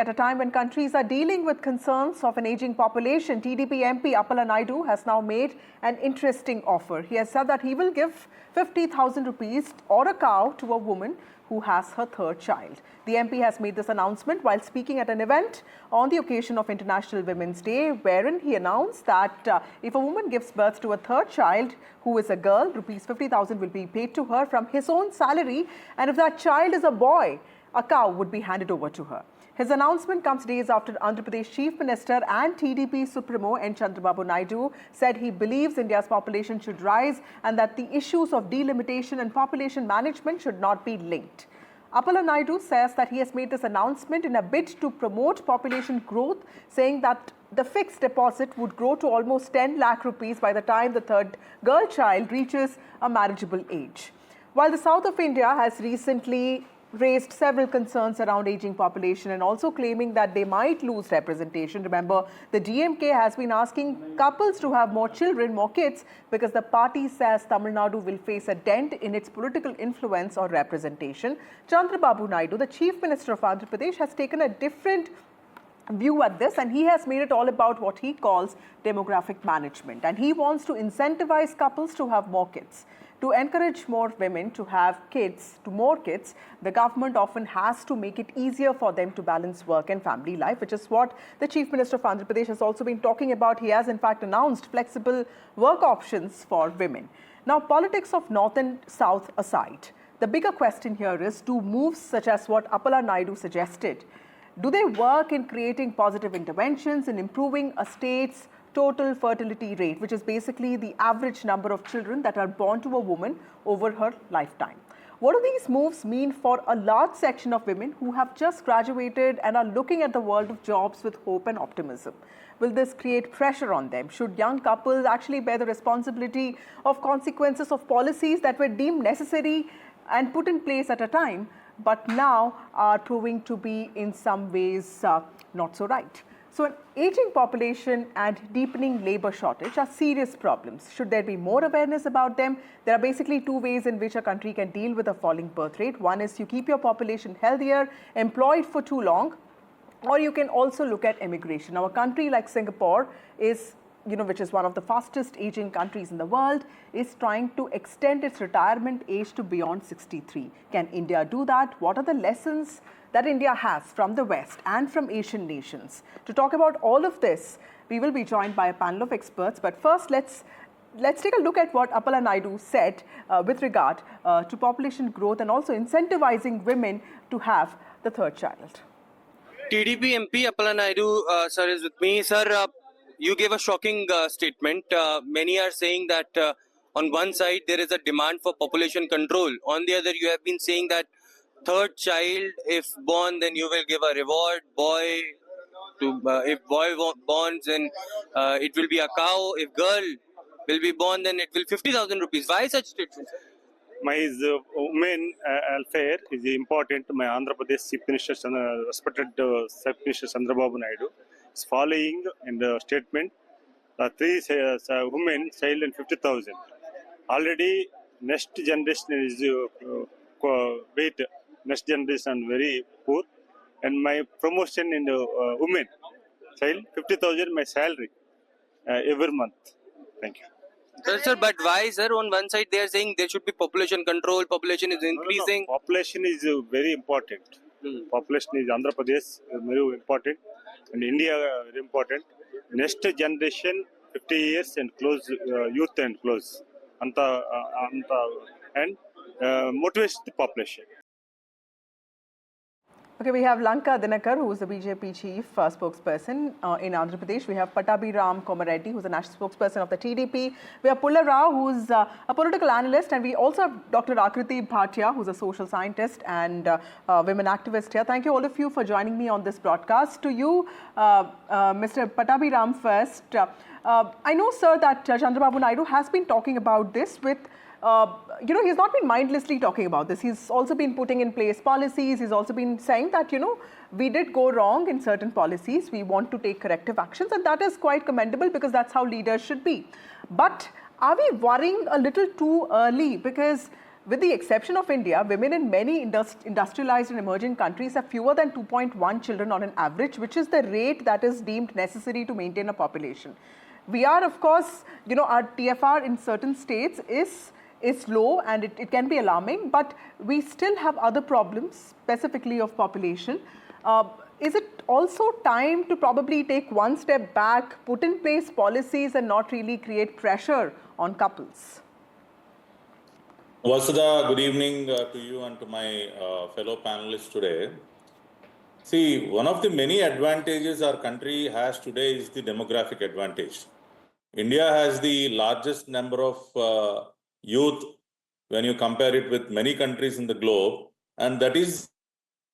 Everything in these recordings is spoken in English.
At a time when countries are dealing with concerns of an aging population, TDP MP Appala Naidu has now made an interesting offer. He has said that he will give 50,000 rupees or a cow to a woman who has her third child. The MP has made this announcement while speaking at an event on the occasion of International Women's Day, wherein he announced that if a woman gives birth to a third child who is a girl, rupees 50,000 will be paid to her from his own salary, and if that child is a boy, a cow would be handed over to her. His announcement comes days after Andhra Pradesh Chief Minister and TDP Supremo N. Chandrababu Naidu said he believes India's population should rise and that the issues of delimitation and population management should not be linked. Appala Naidu says that he has made this announcement in a bid to promote population growth, saying that the fixed deposit would grow to almost 10 lakh rupees by the time the third girl child reaches a marriageable age. While the south of India has recently raised several concerns around aging population and also claiming that they might lose representation. Remember, the DMK has been asking couples to have more children, more kids, because the party says Tamil Nadu will face a dent in its political influence or representation. Chandrababu Naidu, the Chief Minister of Andhra Pradesh, has taken a different view at this, and he has made it all about what he calls demographic management, and he wants to incentivize couples to have more kids. To encourage more women to have kids, the government often has to make it easier for them to balance work and family life, which is what the Chief Minister of Andhra Pradesh has also been talking about. He has in fact announced flexible work options for women. Now, politics of North and South aside, the bigger question here is, do moves such as what Appala Naidu suggested, do they work in creating positive interventions in improving a state's total fertility rate, which is basically the average number of children that are born to a woman over her lifetime? What do these moves mean for a large section of women who have just graduated and are looking at the world of jobs with hope and optimism? Will this create pressure on them? Should young couples actually bear the responsibility of consequences of policies that were deemed necessary and put in place at a time, but now are proving to be in some ways not so right? So an aging population and deepening labour shortage are serious problems. Should there be more awareness about them? There are basically two ways in which a country can deal with a falling birth rate. One is you keep your population healthier, employed for too long, or you can also look at immigration. Now, a country like Singapore is, which is one of the fastest aging countries in the world, is trying to extend its retirement age to beyond 63. Can India do that? What are the lessons that India has from the West and from Asian nations? To talk about all of this, we will be joined by a panel of experts. But first, let's take a look at what Appala Naidu said with regard to population growth and also incentivizing women to have the third child. TDP MP Appala Naidu, sir, is with me. Sir, you gave a shocking statement. Many are saying that on one side there is a demand for population control. On the other, you have been saying that third child, if born, then you will give a reward. If boy born, then it will be a cow. If girl will be born, then it will 50,000 rupees. Why such statements? My women welfare is important. My Andhra Pradesh Chief Minister, respected Chief Minister Chandrababu Naidu, is following in the statement. Three women child and 50,000. Already, next generation is wait. Next generation very poor, and my promotion in the women child 50,000 my salary every month. Thank you. Sir, but why, sir? On one side, they are saying there should be population control. Population is increasing. No. Population is very important. Population is Andhra Pradesh very important, and India very important. Next generation 50 years and close youth and close. And motivates the population. Okay, we have Lanka Dinakar, who is the BJP chief spokesperson in Andhra Pradesh. We have Pattabhi Ram Komareddy, who is the national spokesperson of the TDP. We have Pulla Rao, who is a political analyst. And we also have Dr. Akriti Bhatia, who is a social scientist and women activist here. Thank you, all of you, for joining me on this broadcast. To you, Mr. Pattabhi Ram first. I know, sir, that Chandrababu Naidu has been talking about this with he's not been mindlessly talking about this. He's also been putting in place policies. He's also been saying that, we did go wrong in certain policies. We want to take corrective actions. And that is quite commendable because that's how leaders should be. But are we worrying a little too early? Because with the exception of India, women in many industrialized and emerging countries have fewer than 2.1 children on an average, which is the rate that is deemed necessary to maintain a population. We are, of course, our TFR in certain states is low, and it can be alarming, but we still have other problems, specifically of population. Is it also time to probably take one step back, put in place policies and not really create pressure on couples? Vasudha, good evening to you and to my fellow panelists today. See, one of the many advantages our country has today is the demographic advantage. India has the largest number of youth when you compare it with many countries in the globe, and that is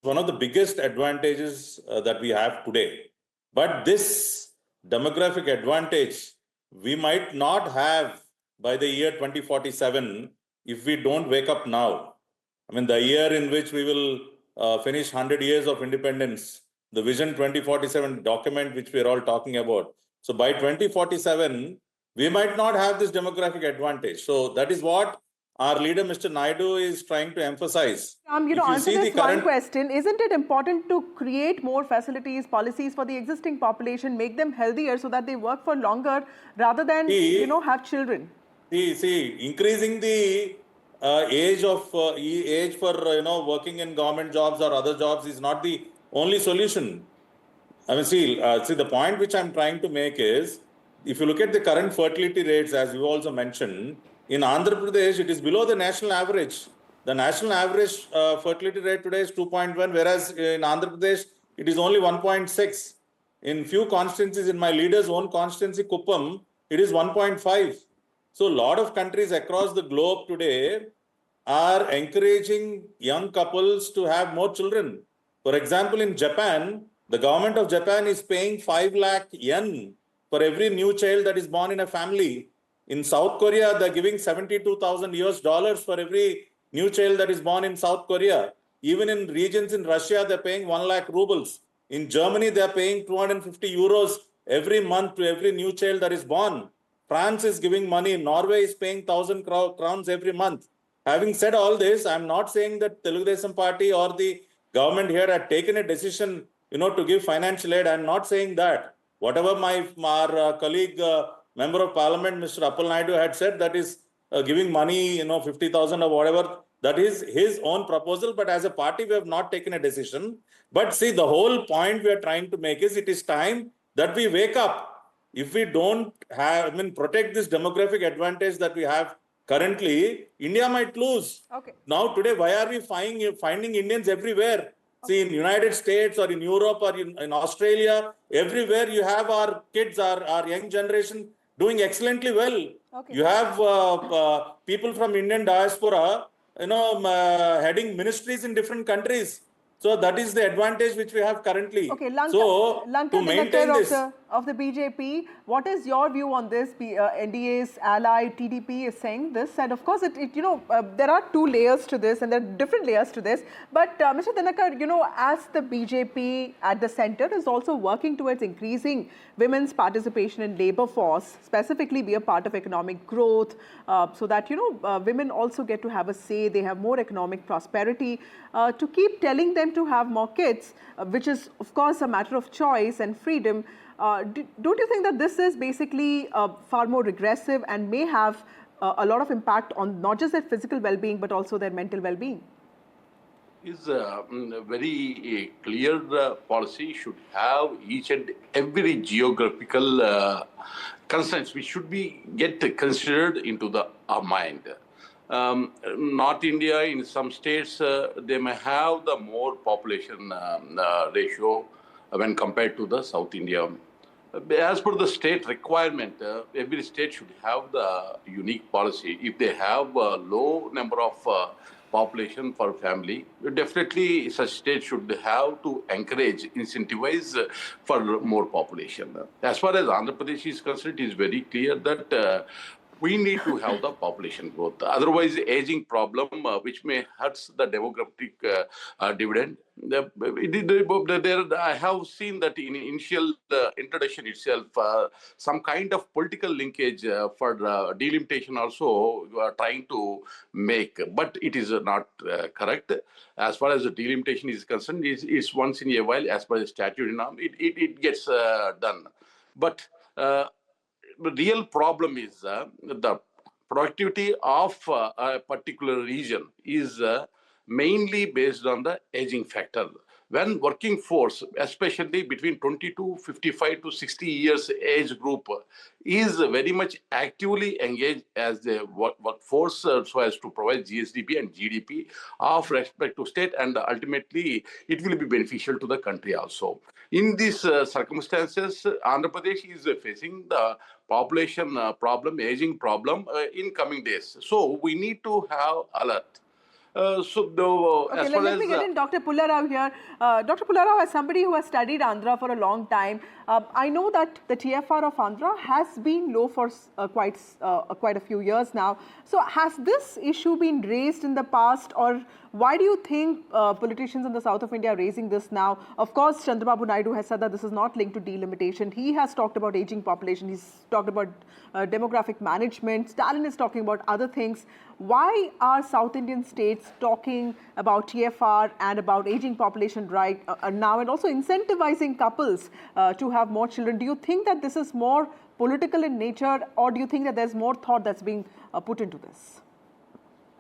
one of the biggest advantages that we have today. But this demographic advantage we might not have by the year 2047 if we don't wake up now. I mean, the year in which we will finish 100 years of independence, the Vision 2047 document which we are all talking about. So by 2047, we might not have this demographic advantage. So that is what our leader, Mr. Naidu, is trying to emphasize. Answer this one question. Isn't it important to create more facilities, policies for the existing population, make them healthier so that they work for longer rather than, have children? See, increasing the age for working in government jobs or other jobs is not the only solution. I mean, see, the point which I'm trying to make is, if you look at the current fertility rates, as you also mentioned, in Andhra Pradesh, it is below the national average. The national average fertility rate today is 2.1, whereas in Andhra Pradesh, it is only 1.6. In few constituencies, in my leader's own constituency, Kuppam, it is 1.5. So a lot of countries across the globe today are encouraging young couples to have more children. For example, in Japan, the government of Japan is paying 5 lakh yen for every new child that is born in a family. In South Korea, they're giving $72,000 for every new child that is born in South Korea. Even in regions in Russia, they're paying 1 lakh rubles. In Germany, they're paying 250 euros every month to every new child that is born. France is giving money. Norway is paying 1,000 crowns every month. Having said all this, I'm not saying that Telugu Desam Party or the government here had taken a decision, to give financial aid. I'm not saying that. Whatever our colleague, Member of Parliament, Mr. Appala Naidu had said, that is giving money, 50,000 or whatever, that is his own proposal. But as a party, we have not taken a decision. But see, the whole point we are trying to make is it is time that we wake up. If we don't protect this demographic advantage that we have currently, India might lose. Okay. Now, today, why are we finding Indians everywhere? See, in United States or in Europe or in Australia, everywhere you have our kids, our young generation doing excellently well. Okay. You have people from Indian diaspora, heading ministries in different countries. So that is the advantage which we have currently. Okay, Lanka, to maintain this of the BJP, what is your view on this? NDA's ally TDP is saying this, and of course, there are two layers to this, and there are different layers to this. But Mr. Dinakar, as the BJP at the center is also working towards increasing women's participation in labor force, specifically be a part of economic growth, so that women also get to have a say, they have more economic prosperity. To keep telling them to have more kids, which is of course a matter of choice and freedom. Don't you think that this is basically far more regressive and may have a lot of impact on not just their physical well-being but also their mental well-being? Is very clear policy should have each and every geographical constraints which should be considered into the mind. North India, in some states, they may have the more population ratio when compared to the South India. As per the state requirement, every state should have the unique policy. If they have a low number of population per family, definitely such state should have to encourage, incentivize for more population. As far as Andhra Pradesh is concerned, it is very clear that we need to have the population growth. Otherwise, aging problem, which may hurts the demographic dividend. I have seen that in initial introduction itself, some kind of political linkage for delimitation also trying to make, but it is not correct. As far as the delimitation is concerned, it's once in a while, as per the statute, it gets done. But the real problem is the productivity of a particular region is mainly based on the aging factor. When working force, especially between 20 to 55 to 60 years age group, is very much actively engaged as the workforce so as to provide GSDP and GDP of respect to state, and ultimately it will be beneficial to the country also. In these circumstances, Andhra Pradesh is facing the population problem, aging problem in coming days. So we need to have alert. Okay, as far let as me get in Dr. Pullarao here. Dr. Pullarao, as somebody who has studied Andhra for a long time, I know that the TFR of Andhra has been low for quite a few years now. So has this issue been raised in the past, or why do you think politicians in the south of India are raising this now? Of course, Chandrababu Naidu has said that this is not linked to delimitation. He has talked about aging population. He's talked about demographic management. Stalin is talking about other things. Why are South Indian states talking about TFR and about aging population right now, and also incentivizing couples to have more children? Do you think that this is more political in nature, or do you think that there's more thought that's being put into this?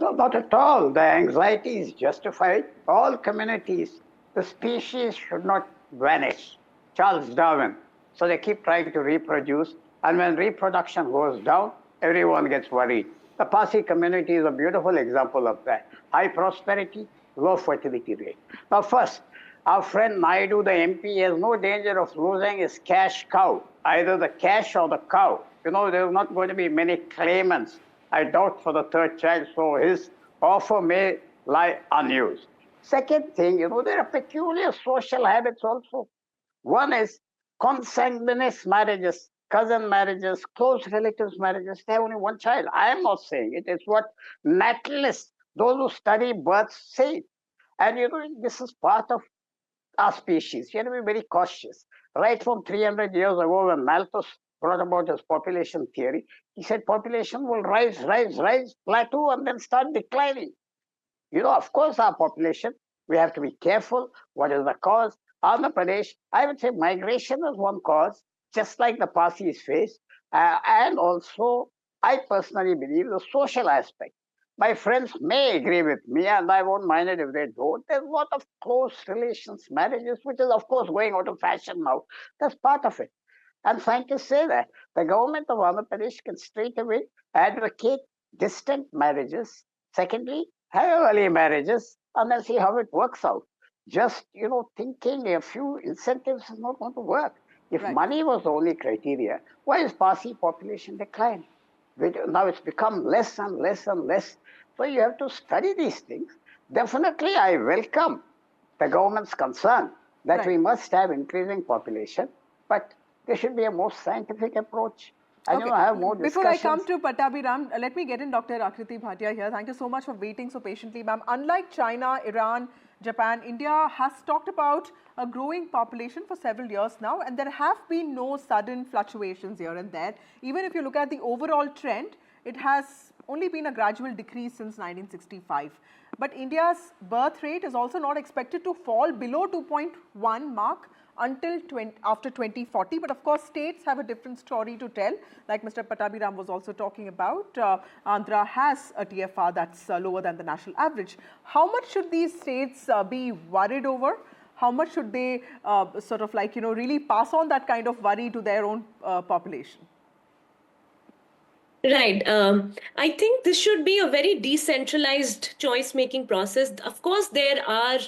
No, not at all. The anxiety is justified. All communities, the species should not vanish. Charles Darwin. So they keep trying to reproduce, and when reproduction goes down, everyone gets worried. The Parsi community is a beautiful example of that. High prosperity, low fertility rate. Now first, our friend Naidu, the MP, has no danger of losing his cash cow, either the cash or the cow. There's not going to be many claimants, I doubt, for the third child, so his offer may lie unused. Second thing, there are peculiar social habits also. One is consanguineous marriages, cousin marriages, close relatives marriages. They have only one child. I am not saying it. It's what naturalists, those who study birth, say. And this is part of our species. You have to be very cautious. Right from 300 years ago, when Malthus brought about his population theory, he said population will rise, plateau, and then start declining. Of course, our population, we have to be careful. What is the cause? Andhra Pradesh, I would say migration is one cause, just like the Parsis face. And also, I personally believe the social aspect. My friends may agree with me, and I won't mind it if they don't. There's a lot of close relations, marriages, which is, of course, going out of fashion now. That's part of it. And scientists say that the government of Andhra Pradesh can straight away advocate distant marriages. Secondly, have early marriages, and then see how it works out. Just, thinking a few incentives is not going to work. If money was the only criteria, why is Parsi population declining? Now it's become less and less and less. So you have to study these things. Definitely, I welcome the government's concern that we must have increasing population, but there should be a more scientific approach. I have more discussions. Before I come to Pattabhi Ram, let me get in Dr. Akriti Bhatia here. Thank you so much for waiting so patiently, ma'am. Unlike China, Iran, Japan, India has talked about a growing population for several years now, and there have been no sudden fluctuations here and there. Even if you look at the overall trend, it has only been a gradual decrease since 1965. But India's birth rate is also not expected to fall below 2.1 mark until after 2040. But of course, states have a different story to tell. Like Mr. Pattabhi Ram was also talking about, Andhra has a TFR that's lower than the national average. How much should these states be worried over? How much should they really pass on that kind of worry to their own population? Right. I think this should be a very decentralized choice-making process. Of course, there are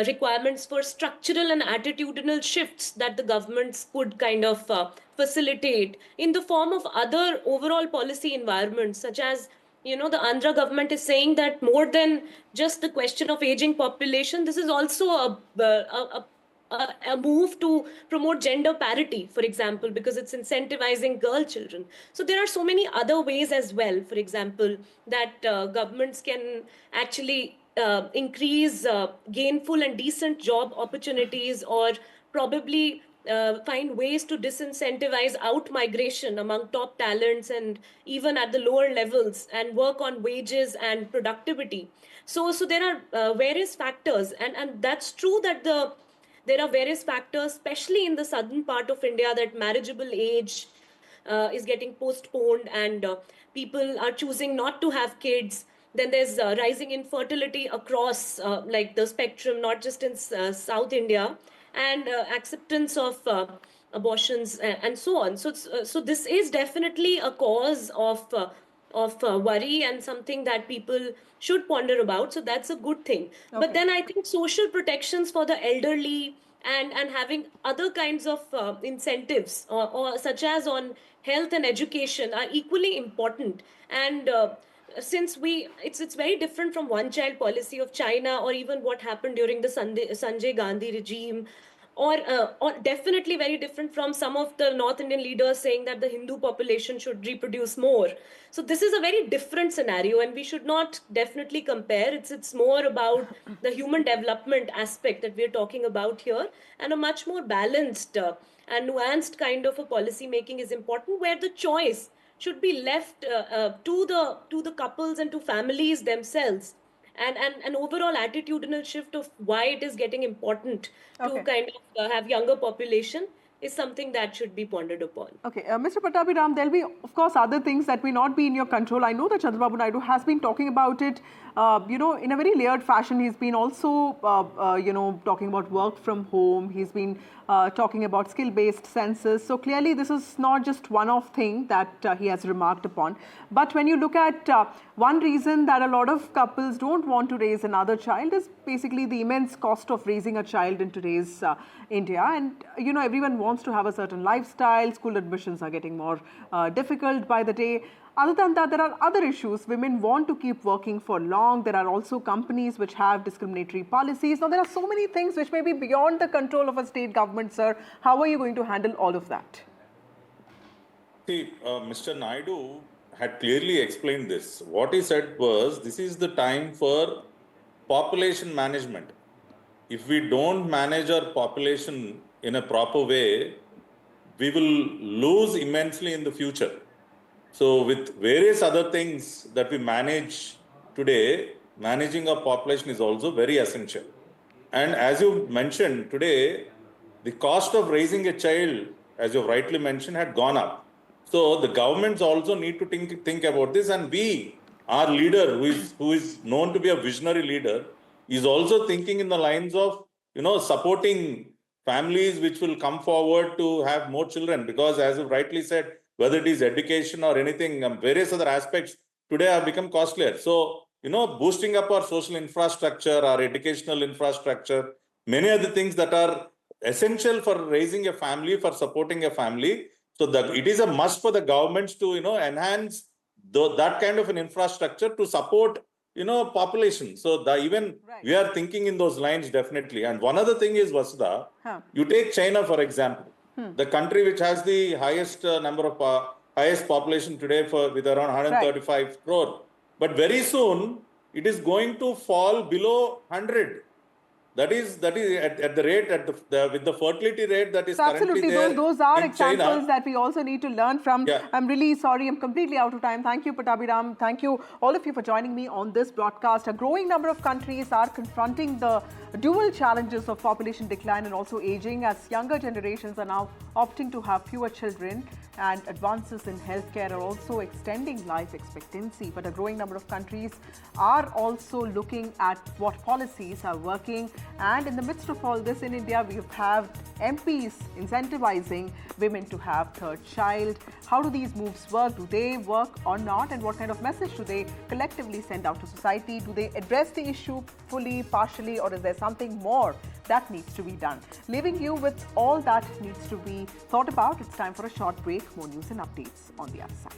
requirements for structural and attitudinal shifts that the governments could kind of facilitate in the form of other overall policy environments, such as, the Andhra government is saying that more than just the question of aging population, this is also a a move to promote gender parity, for example, because it's incentivizing girl children. So there are so many other ways as well, for example, that governments can actually increase gainful and decent job opportunities, or probably find ways to disincentivize out migration among top talents and even at the lower levels, and work on wages and productivity. So there are various factors, and that's true that there are various factors, especially in the southern part of India, that marriageable age is getting postponed, and people are choosing not to have kids. Then there's rising infertility across like the spectrum, not just in South India, and acceptance of abortions and so on. So this is definitely a cause of worry and something that people should ponder about. So that's a good thing. Okay. But then I think social protections for the elderly and having other kinds of incentives, or such as on health and education, are equally important. And since it's very different from one child policy of China, or even what happened during the Sanjay Gandhi regime, or definitely very different from some of the North Indian leaders saying that the Hindu population should reproduce more. So this is a very different scenario, and we should not definitely compare. It's more about the human development aspect that we're talking about here, and a much more balanced and nuanced kind of a policy making is important, where the choice should be left to the couples and to families themselves. And an overall attitudinal shift of why it is getting important to Okay. kind of have younger population is something that should be pondered upon. Okay, Mr. Pattabhiram, there'll be, of course, other things that may not be in your control. I know that Chandrababu Naidu has been talking about it, in a very layered fashion. He's been also, talking about work from home. He's been talking about skill-based census. So clearly, this is not just one-off thing that he has remarked upon. But when you look at one reason that a lot of couples don't want to raise another child is basically the immense cost of raising a child in today's India. And, everyone wants to have a certain lifestyle. School admissions are getting more difficult by the day. Other than that, there are other issues. Women want to keep working for long. There are also companies which have discriminatory policies. Now, there are so many things which may be beyond the control of a state government, sir. How are you going to handle all of that? See, Mr. Naidu had clearly explained this. What he said was, this is the time for population management. If we don't manage our population in a proper way, we will lose immensely in the future. So with various other things that we manage today, managing our population is also very essential. And as you mentioned today, the cost of raising a child, as you rightly mentioned, had gone up. So the governments also need to think about this, and our leader, who is known to be a visionary leader, is also thinking in the lines of, supporting families which will come forward to have more children, because as you rightly said, whether it is education or anything, various other aspects today have become costlier. So, boosting up our social infrastructure, our educational infrastructure, many other things that are essential for raising a family, for supporting a family. So that it is a must for the governments to, enhance that kind of an infrastructure to support, population. So we are thinking in those lines definitely. And one other thing is, Vasudha, you take China, for example, the country which has the highest number of highest population today with around 135 crore. But very soon it is going to fall below 100. That is at the rate with the fertility rate that is currently there. Absolutely, those are in examples China, that we also need to learn from. Yeah. I'm really sorry, I'm completely out of time. Thank you, Pattabhiram. Thank you, all of you, for joining me on this broadcast. A growing number of countries are confronting the dual challenges of population decline and also aging, as younger generations are now opting to have fewer children, and advances in healthcare are also extending life expectancy. But a growing number of countries are also looking at what policies are working. And in the midst of all this, in India, we have MPs incentivizing women to have third child. How do these moves work? Do they work or not? And what kind of message do they collectively send out to society? Do they address the issue fully, partially, or is there something more that needs to be done? Leaving you with all that needs to be thought about. It's time for a short break. More news and updates on the other side.